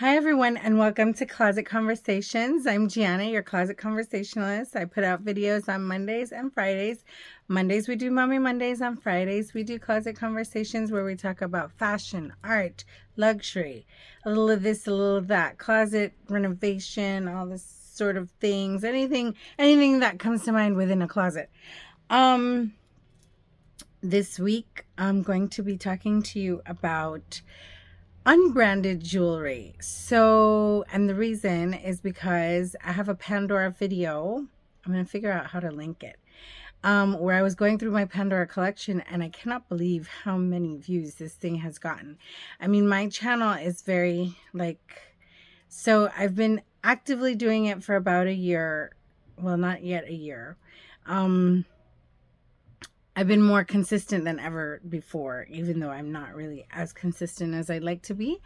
Hi, everyone, and welcome to Closet Conversations. I'm Gianna, your closet conversationalist. I put out videos on Mondays and Fridays. Mondays, we do Mommy Mondays. On Fridays, we do Closet Conversations where we talk about fashion, art, luxury, a little of this, a little of that, closet renovation, all this sort of things, anything that comes to mind within a closet. This week, I'm going to be talking to you about unbranded jewelry. And the reason is because I have a Pandora video. I'm going to figure out how to link it. Where I was going through my Pandora collection, and I cannot believe how many views this thing has gotten. I mean, my channel is very so I've been actively doing it for about a year. Well, not yet a year. I've been more consistent than ever before, even though I'm not really as consistent as I'd like to be.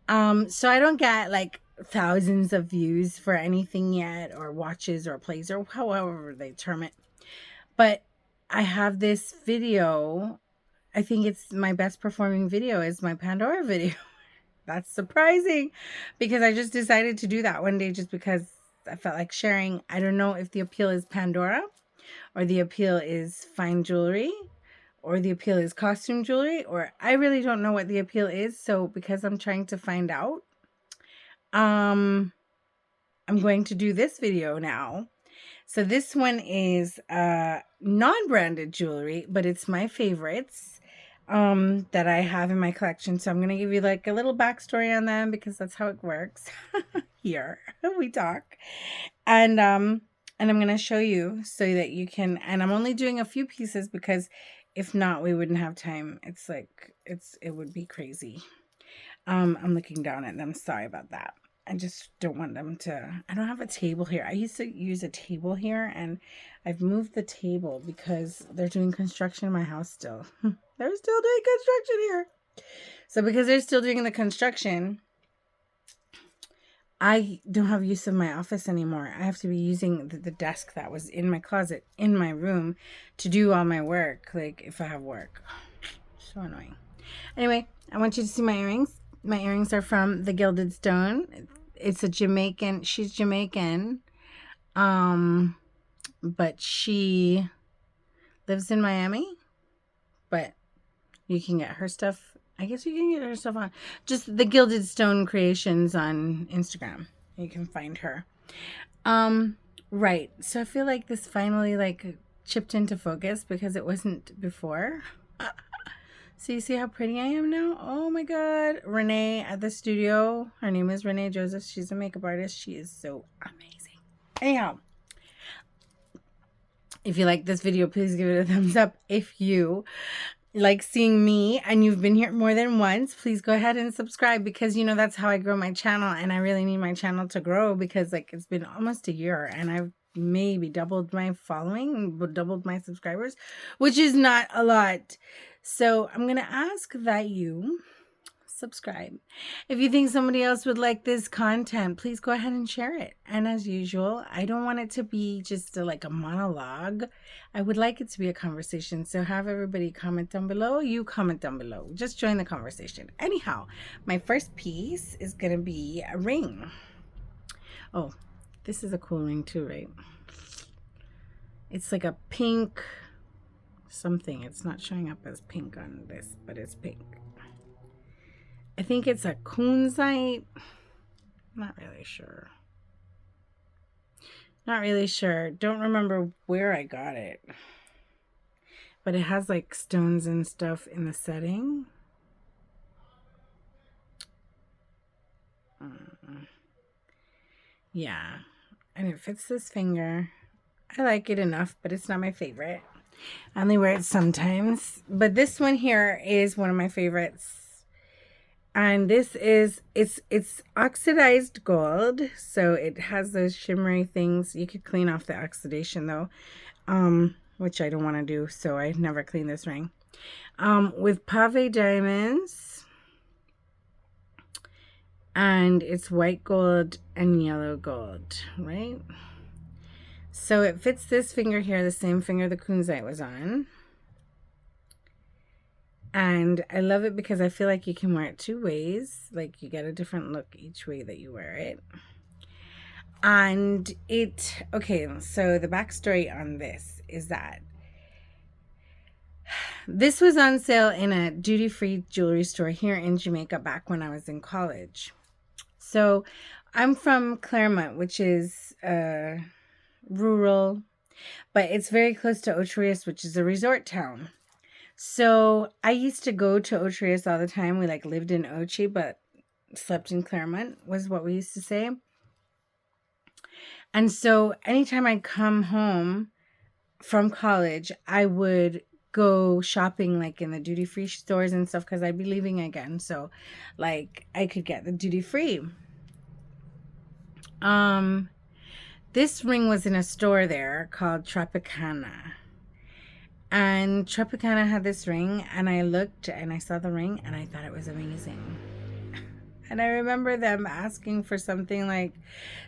So I don't get like thousands of views for anything yet, or watches or plays, or however they term it. But I have this video. I think it's my best performing video is my Pandora video. That's surprising because I just decided to do that one day just because I felt like sharing. I don't know if the appeal is Pandora, or the appeal is fine jewelry, or the appeal is costume jewelry, or I really don't know what the appeal is. So because I'm trying to find out, I'm going to do this video now. So this one is non-branded jewelry, but it's my favorites that I have in my collection. So I'm going to give you like a little backstory on them because that's how it works. Here we talk. And I'm going to show you so that you can, and I'm only doing a few pieces because if not, we wouldn't have time. It would be crazy. I'm looking down at them. Sorry about that. I just don't want them to, I don't have a table here. I used to use a table here, and I've moved the table because they're doing construction in my house still. They're still doing construction here. So because they're still doing the construction, I don't have use of my office anymore. I have to be using the desk that was in my closet in my room to do all my work, like if I have work. So annoying. Anyway, I want you to see my earrings. My earrings are from the Gilded Stone. It's a Jamaican. She's Jamaican. But she lives in Miami. But you can get her stuff. I guess you can get her stuff on just the Gilded Stone Creations on Instagram. You can find her. Right. So I feel like this finally like chipped into focus because it wasn't before. So you see how pretty I am now? Oh my God. Renee at the studio. Her name is Renee Joseph. She's a makeup artist. She is so amazing. Anyhow, if you like this video, please give it a thumbs up. If you like seeing me and you've been here more than once, please go ahead and subscribe because, that's how I grow my channel. And I really need my channel to grow because it's been almost a year and I've maybe doubled my following, doubled my subscribers, which is not a lot. So I'm going to ask that you subscribe. If you think somebody else would like this content, please go ahead and share it. And as usual, I don't want it to be just a monologue. I would like it to be a conversation. So have everybody comment down below. You comment down below. Just join the conversation. Anyhow, my first piece is going to be a ring. Oh, this is a cool ring too, right? It's like a pink something. It's not showing up as pink on this, but it's pink. I think it's a kunzite. Not really sure. Don't remember where I got it. But it has stones and stuff in the setting. Yeah. And it fits this finger. I like it enough, but it's not my favorite. I only wear it sometimes. But this one here is one of my favorites. And this is, it's oxidized gold. So it has those shimmery things. You could clean off the oxidation though, which I don't want to do. So I never clean this ring. With pave diamonds. And it's white gold and yellow gold, right? So it fits this finger here, the same finger the kunzite was on. And I love it because I feel like you can wear it two ways. Like you get a different look each way that you wear it. And okay, so the backstory on this is that this was on sale in a duty-free jewelry store here in Jamaica back when I was in college. So I'm from Claremont, which is rural, but it's very close to Ocho Rios, which is a resort town. So I used to go to Ocho Rios all the time. We like lived in Ochi, but slept in Claremont was what we used to say. And so anytime I'd come home from college, I would go shopping like in the duty-free stores and stuff because I'd be leaving again. So like I could get the duty-free. This ring was in a store there called Tropicana. And Tropicana had this ring, and I looked and I saw the ring and I thought it was amazing. And I remember them asking for something like,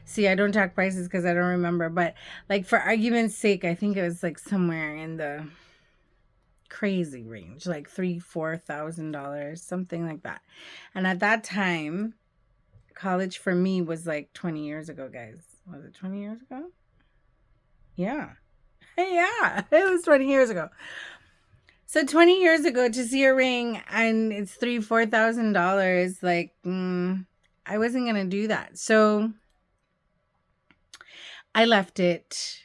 see, I don't talk prices because I don't remember, but like for argument's sake, I think it was like somewhere in the crazy range, like $3,000-$4,000, something like that. And at that time, college for me was like 20 years ago, guys. Was it 20 years ago? Yeah. Yeah, it was 20 years ago. So 20 years ago to see a ring and it's $4,000, like, I wasn't going to do that. So I left it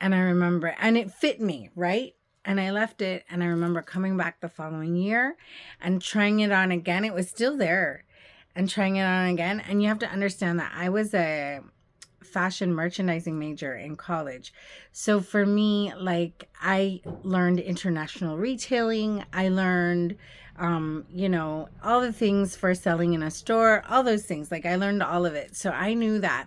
and I remember, and it fit me, right? And I left it and I remember coming back the following year and trying it on again. It was still there and trying it on again. And you have to understand that I was a fashion merchandising major in college. So for me, like I learned international retailing. I learned, all the things for selling in a store, all those things. Like I learned all of it. So I knew that,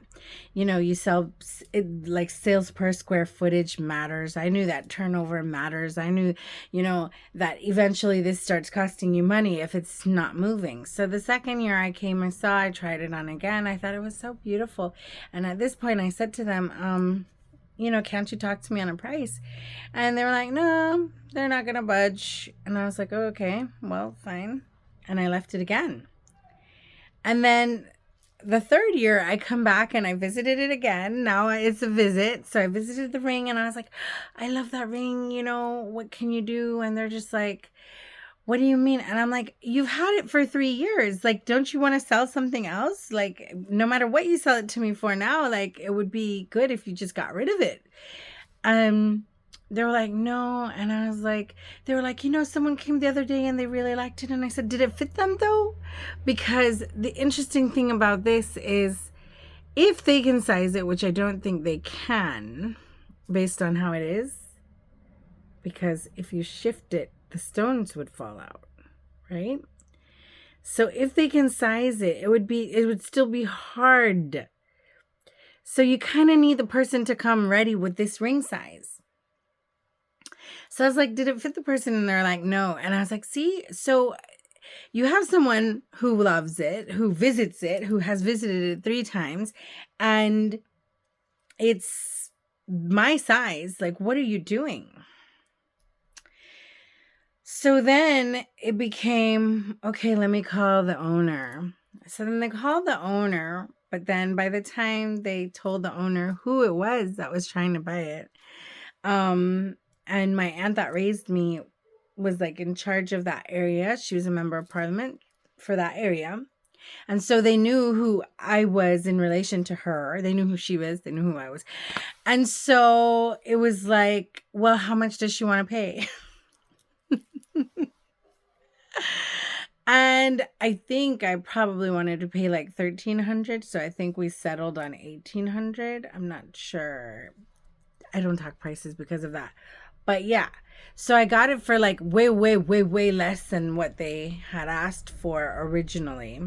you sell it, like sales per square footage matters. I knew that turnover matters. I knew, that eventually this starts costing you money if it's not moving. So the second year I came and saw, I tried it on again. I thought it was so beautiful. And at this point I said to them, can't you talk to me on a price? And they were like, no, they're not going to budge. And I was like, oh, okay, well, fine. And I left it again. And then the third year I come back and I visited it again. Now it's a visit. So I visited the ring and I was like, I love that ring. What can you do? And they're just like, what do you mean? And I'm like, you've had it for 3 years. Like, don't you want to sell something else? Like, no matter what you sell it to me for now, like, it would be good if you just got rid of it. They were like, no. And I was like, they were like, someone came the other day and they really liked it. And I said, did it fit them though? Because the interesting thing about this is if they can size it, which I don't think they can based on how it is, because if you shift it, the stones would fall out, right? So if they can size it, it would still be hard. So you kind of need the person to come ready with this ring size. So I was like, did it fit the person? And they're like, no. And I was like, see, so you have someone who loves it, who visits it, who has visited it 3 times, and it's my size. Like, what are you doing? So then it became, okay, let me call the owner. So then they called the owner, but then by the time they told the owner who it was that was trying to buy it, and my aunt that raised me was like in charge of that area. She was a member of parliament for that area. And so they knew who I was in relation to her. They knew who she was. They knew who I was. And so it was like, well, how much does she want to pay? And I think I probably wanted to pay like $1,300. So I think we settled on $1,800. I'm not sure. I don't talk prices because of that. But yeah. So I got it for like way, way, way, way less than what they had asked for originally.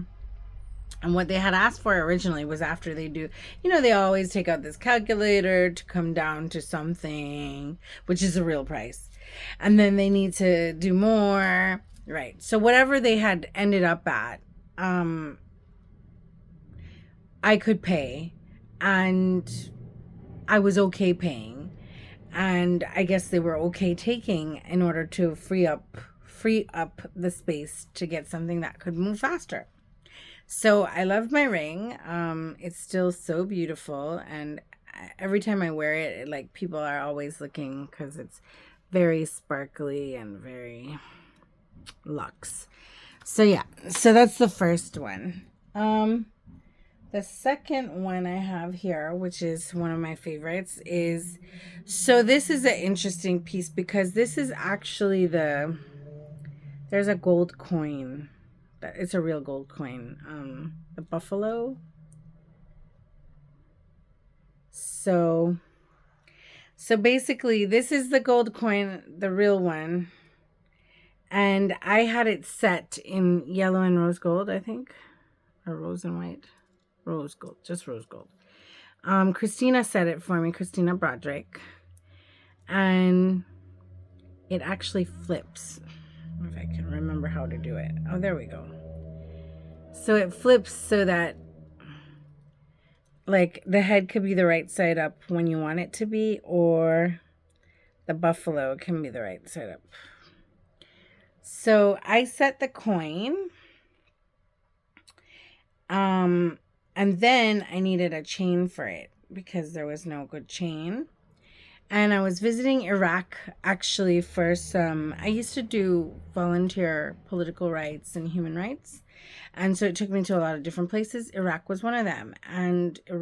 And what they had asked for originally was after they do, they always take out this calculator to come down to something, which is a real price. And then they need to do more. Right. So whatever they had ended up at, I could pay, and I was okay paying. And I guess they were okay taking in order to free up free up the space to get something that could move faster. So I love my ring. It's still so beautiful, and every time I wear it, like people are always looking because it's very sparkly and very luxe. So yeah, so that's the first one. The second one I have here, which is one of my favorites, is, so this is an interesting piece because this is actually there's a gold coin. It's a real gold coin. The buffalo. So basically this is the gold coin, the real one. And I had it set in yellow and rose gold, I think. Or rose and white. Rose gold, just rose gold. Christina set it for me, Christina Broderick. And it actually flips. If I can remember how to do it. Oh, there we go. So it flips so that like the head could be the right side up when you want it to be, or the buffalo can be the right side up. So I set the coin. And then I needed a chain for it because there was no good chain. And I was visiting Iraq actually for I used to do volunteer political rights and human rights. And so it took me to a lot of different places. Iraq was one of them. And in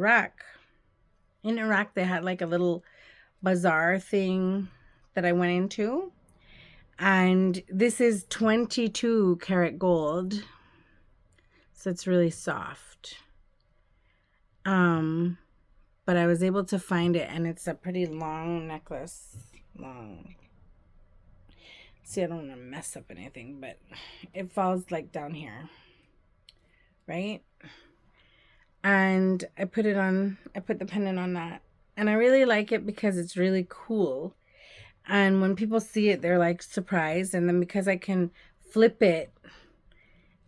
Iraq, they had like a little bazaar thing that I went into. And this is 22 karat gold. So it's really soft. But I was able to find it, and it's a pretty long necklace. Long. See, I don't want to mess up anything, but it falls like down here. Right? And I put the pendant on that. And I really like it because it's really cool. And when people see it, they're like surprised. And then because I can flip it,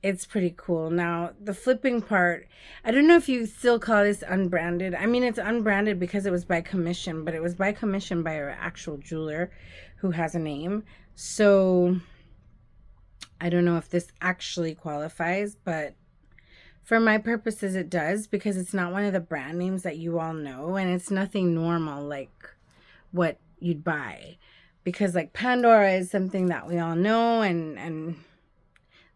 it's pretty cool. Now, the flipping part, I don't know if you still call this unbranded. I mean, it's unbranded because it was by commission, but it was by commission by an actual jeweler who has a name. So, I don't know if this actually qualifies, but for my purposes, it does because it's not one of the brand names that you all know, and it's nothing normal like what you'd buy. Because like Pandora is something that we all know, and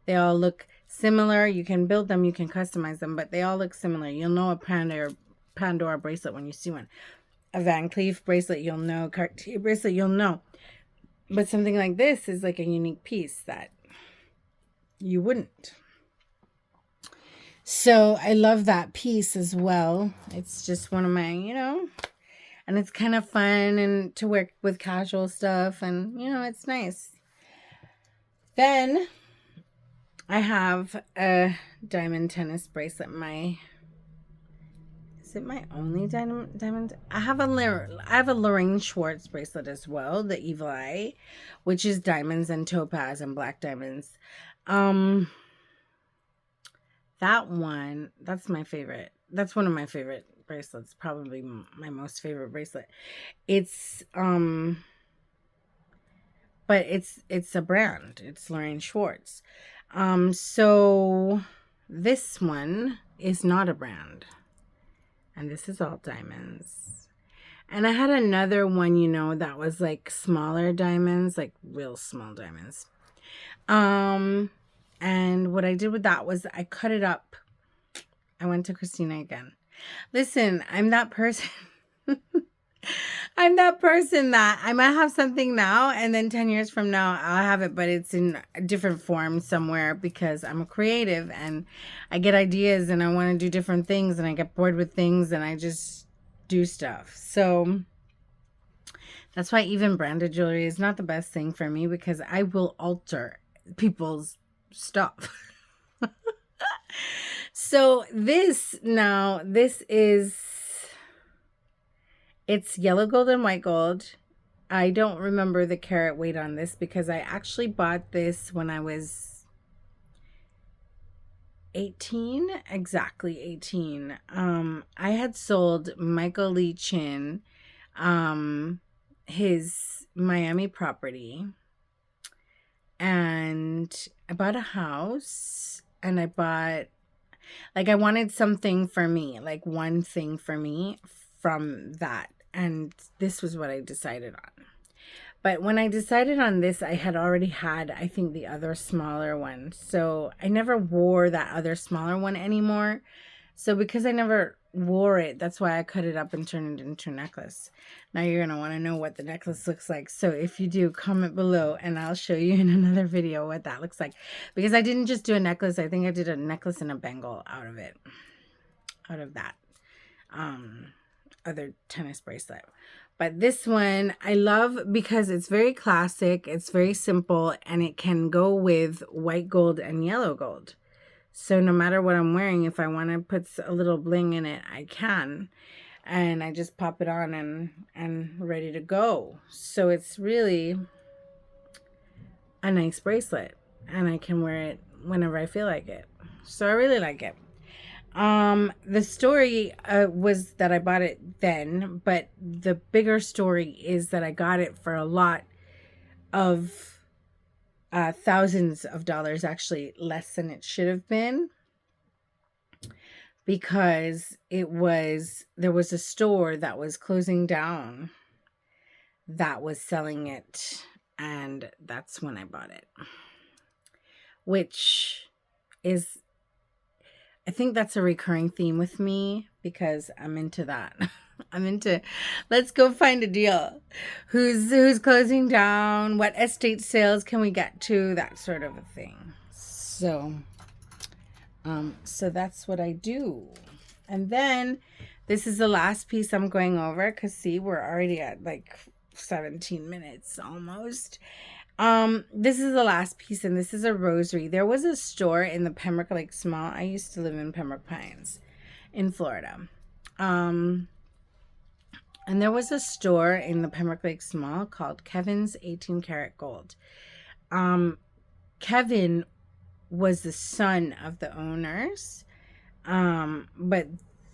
they all look similar. You can build them, you can customize them, but they all look similar. You'll know a Pandora bracelet when you see one. A Van Cleef bracelet, you'll know. Cartier bracelet, you'll know. But something like this is like a unique piece that you wouldn't. So I love that piece as well. It's just one of my, and it's kind of fun and to work with casual stuff, and it's nice. Then I have a diamond tennis bracelet. Is it my only diamond? I have a Lorraine Schwartz bracelet as well, the Evil Eye, which is diamonds and topaz and black diamonds. That one, that's my favorite. That's one of my favorite bracelets. Probably my most favorite bracelet. It's but it's a brand. It's Lorraine Schwartz. So this one is not a brand, and this is all diamonds. And I had another one, that was like smaller diamonds, like real small diamonds. And what I did with that was I cut it up. I went to Christina again. Listen, I'm that person. I'm that person that I might have something now, and then 10 years from now I'll have it, but it's in a different form somewhere because I'm a creative and I get ideas and I want to do different things and I get bored with things and I just do stuff. So that's why even branded jewelry is not the best thing for me, because I will alter people's stuff. So it's yellow gold and white gold. I don't remember the carat weight on this because I actually bought this when I was 18, exactly 18. I had sold Michael Lee Chin his Miami property, and I bought a house, and I bought, like, I wanted something for me, like one thing for me from that. And this was what I decided on. But when I decided on this, I had already had, I think, the other smaller one. So I never wore that other smaller one anymore. So because I never wore it, that's why I cut it up and turned it into a necklace. Now you're going to want to know what the necklace looks like. So if you do, comment below and I'll show you in another video what that looks like. Because I didn't just do a necklace. I think I did a necklace and a bangle out of it. Out of that other tennis bracelet. But this one I love because it's very classic. It's very simple, and it can go with white gold and yellow gold. So no matter what I'm wearing, if I want to put a little bling in it, I can. And I just pop it on and ready to go. So it's really a nice bracelet, and I can wear it whenever I feel like it. So I really like it. The story was that I bought it then, but the bigger story is that I got it for a lot of thousands of dollars, actually less than it should have been, because there was a store that was closing down that was selling it, and that's when I bought it, which is, I think that's a recurring theme with me because I'm into that. I'm into, let's go find a deal. Who's closing down? What estate sales can we get to? That sort of a thing. So that's what I do. And then this is the last piece I'm going over because see, we're already at like 17 minutes almost. This is the last piece, and this is a rosary. There was a store in the Pembroke Lakes Mall. I used to live in Pembroke Pines in Florida. And there was a store in the Pembroke Lakes Mall called Kevin's 18 Karat Gold. Kevin was the son of the owners, but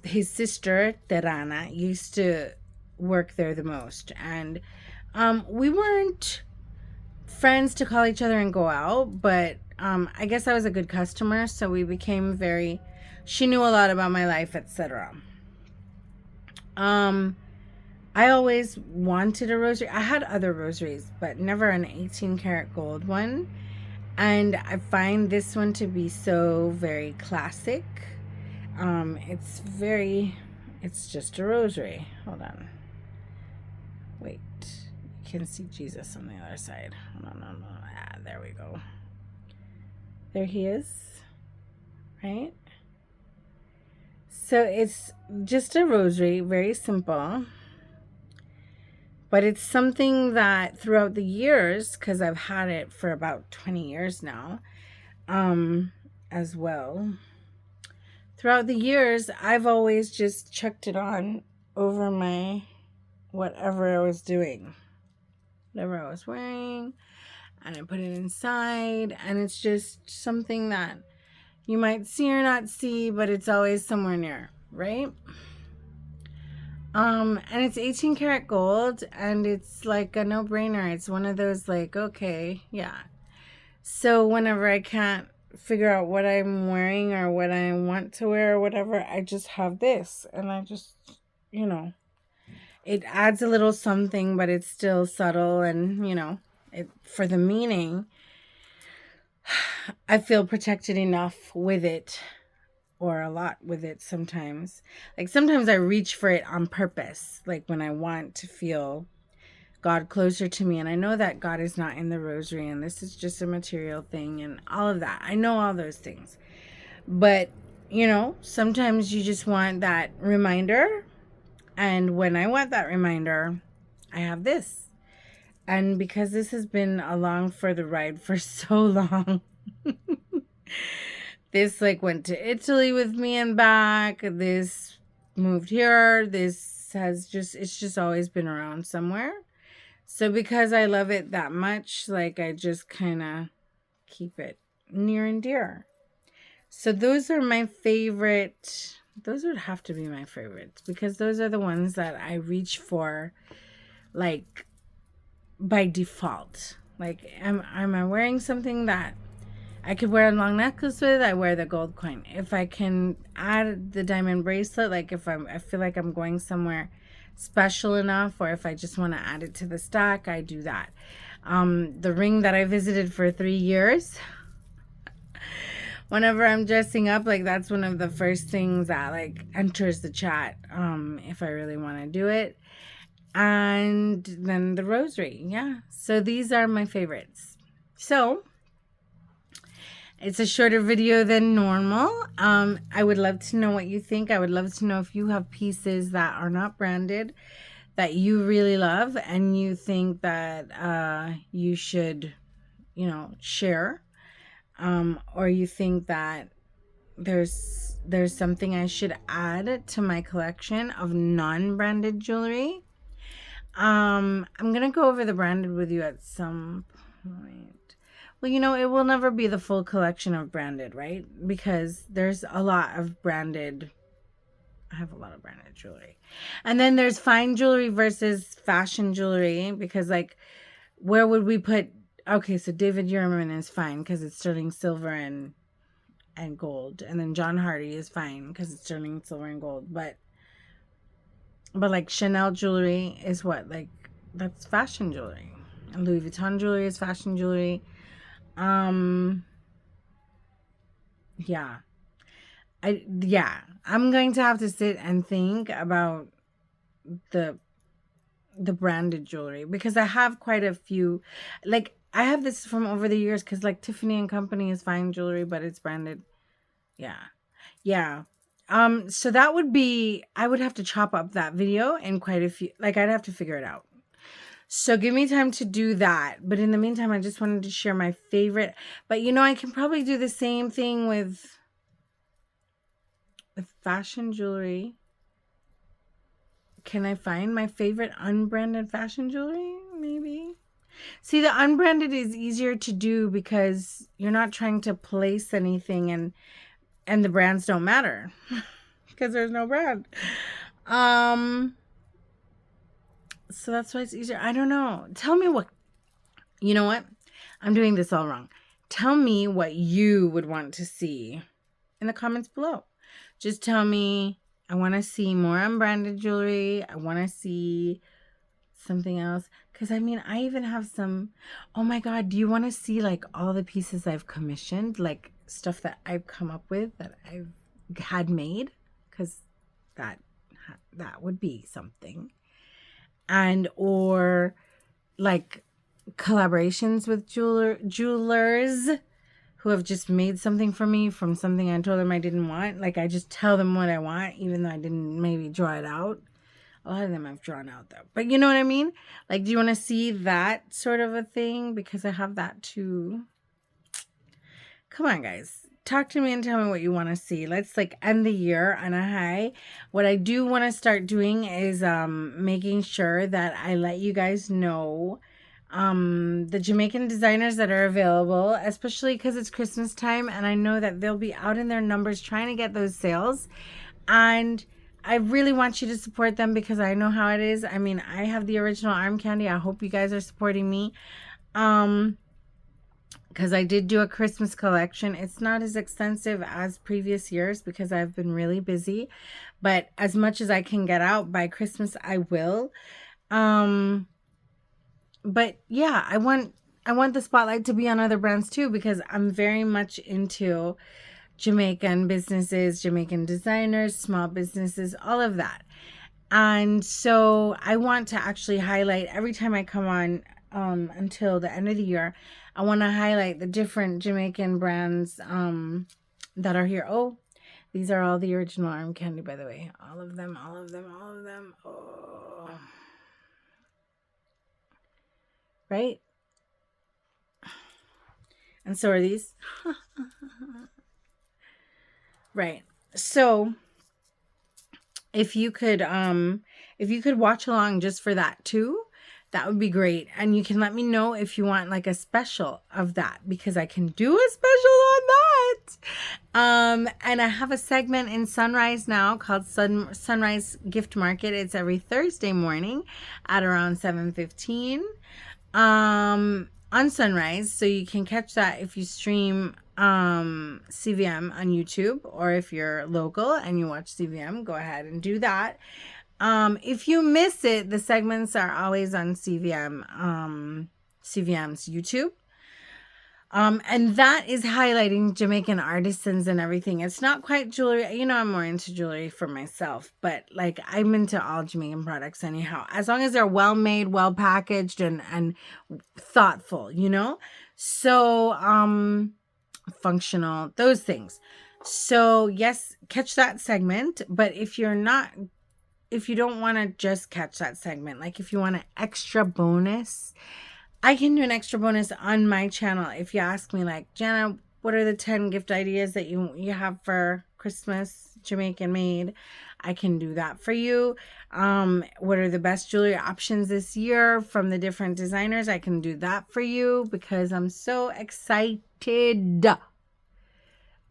his sister, Terana, used to work there the most. And we weren't friends to call each other and go out, but I guess I was a good customer, so we became she knew a lot about my life, etc. I always wanted a rosary. I had other rosaries, but never an 18 karat gold one, and I find this one to be so very classic. It's just a rosary. Hold on, wait, can see Jesus on the other side. No. There we go. There he is, right? So it's just a rosary, very simple. But it's something that throughout the years, because I've had it for about 20 years now, as well. Throughout the years, I've always just chucked it on over my whatever I was doing. Whatever I was wearing, and I put it inside, and it's just something that you might see or not see, but it's always somewhere near, right? And it's 18 karat gold, and it's like a no-brainer. It's one of those like, okay, yeah. So whenever I can't figure out what I'm wearing or what I want to wear or whatever, I just have this, and I just, it adds a little something, but it's still subtle, and for the meaning, I feel protected enough with it, or a lot with it sometimes. Like sometimes I reach for it on purpose, like when I want to feel God closer to me, and I know that God is not in the rosary, and this is just a material thing, and all of that. I know all those things, but sometimes you just want that reminder. And when I want that reminder, I have this. And because this has been along for the ride for so long, this went to Italy with me and back. This moved here. It's just always been around somewhere. So because I love it that much, I just kind of keep it near and dear. So those are my favorite. Those would have to be my favorites because those are the ones that I reach for, by default. Like, am I wearing something that I could wear a long necklace with? I wear the gold coin. If I can add the diamond bracelet, like if I feel like I'm going somewhere special enough, or if I just want to add it to the stack, I do that. The ring that I visited for 3 years, whenever I'm dressing up, like that's one of the first things that like enters the chat, if I really want to do it. And then the rosary. Yeah, so these are my favorites. So it's a shorter video than normal. I would love to know what you think. I would love to know if you have pieces that are not branded that you really love and you think that you should, share. Or you think that there's something I should add to my collection of non-branded jewelry. I'm gonna go over the branded with you at some point. Well, it will never be the full collection of branded, right? Because there's a lot of branded. I have a lot of branded jewelry. And then there's fine jewelry versus fashion jewelry. Because, like, where would we put... Okay, so David Yurman is fine because it's sterling silver and gold. And then John Hardy is fine because it's sterling silver and gold. But like, Chanel jewelry is what? Like, that's fashion jewelry. And Louis Vuitton jewelry is fashion jewelry. Yeah. I'm going to have to sit and think about the branded jewelry, because I have quite a few. Like, I have this from over the years, because like Tiffany & Company is fine jewelry, but it's branded. Yeah. So that would be, I would have to chop up that video in quite a few, like I'd have to figure it out. So give me time to do that. But in the meantime, I just wanted to share my favorite. But I can probably do the same thing with fashion jewelry. Can I find my favorite unbranded fashion jewelry? Maybe. See, the unbranded is easier to do because you're not trying to place anything, and the brands don't matter because there's no brand. So that's why it's easier. I don't know. Tell me what... You know what? I'm doing this all wrong. Tell me what you would want to see in the comments below. Just tell me, I want to see more unbranded jewelry. I want to see something else. Because, I even have some... Oh my God, do you want to see, like, all the pieces I've commissioned? Like, stuff that I've come up with that I've had made? Because that would be something. And or like collaborations with jewelers who have just made something for me from something I told them I didn't want. Like, I just tell them what I want, even though I didn't maybe draw it out. A lot of them I've drawn out though. But you know what I mean? Like, do you want to see that sort of a thing? Because I have that too. Come on, guys. Talk to me and tell me what you want to see. Let's like end the year on a high. What I do want to start doing is making sure that I let you guys know the Jamaican designers that are available, especially because it's Christmas time, and I know that they'll be out in their numbers trying to get those sales. And I really want you to support them because I know how it is. I have the original arm candy. I hope you guys are supporting me. Because I did do a Christmas collection. It's not as extensive as previous years because I've been really busy. But as much as I can get out by Christmas, I will. But yeah, I want the spotlight to be on other brands too, because I'm very much into Jamaican businesses, Jamaican designers, small businesses, all of that. And so I want to actually highlight every time I come on until the end of the year. I want to highlight the different Jamaican brands that are here. Oh, these are all the original arm candy, by the way. All of them. Oh. Right? And so are these. Right. So if you could watch along just for that too, that would be great. And you can let me know if you want like a special of that, because I can do a special on that. And I have a segment in Sunrise now called Sunrise Gift Market. It's every Thursday morning at around 7:15. on sunrise, so you can catch that if you stream CVM on YouTube, or if you're local and you watch CVM, go ahead and do that. If you miss it, the segments are always on CVM's YouTube. And that is highlighting Jamaican artisans and everything. It's not quite jewelry. You know, I'm more into jewelry for myself, but like I'm into all Jamaican products anyhow, as long as they're well made, well packaged, and thoughtful, you know? So, functional, those things. So yes, catch that segment. But if you don't want to just catch that segment, like if you want an extra bonus, I can do an extra bonus on my channel. If you ask me, like, Jana, what are the 10 gift ideas that you have for Christmas, Jamaican made? I can do that for you. What are the best jewelry options this year from the different designers? I can do that for you, because I'm so excited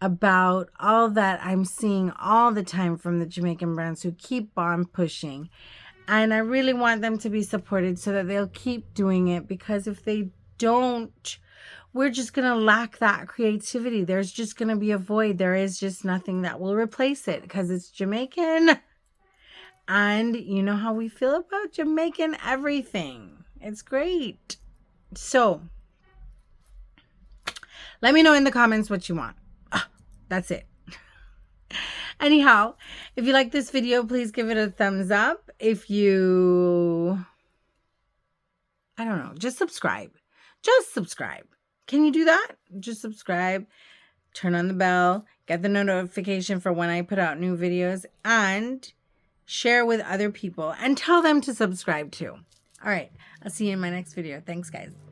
about all that I'm seeing all the time from the Jamaican brands who keep on pushing. And I really want them to be supported so that they'll keep doing it, because if they don't, we're just going to lack that creativity. There's just going to be a void. There is just nothing that will replace it, because it's Jamaican. And you know how we feel about Jamaican everything. It's great. So let me know in the comments what you want. That's it. Anyhow, if you like this video, please give it a thumbs up. If you, I don't know, just subscribe. Just subscribe. Can you do that? Just subscribe, turn on the bell, get the notification for when I put out new videos, and share with other people and tell them to subscribe too. All right, I'll see you in my next video. Thanks, guys.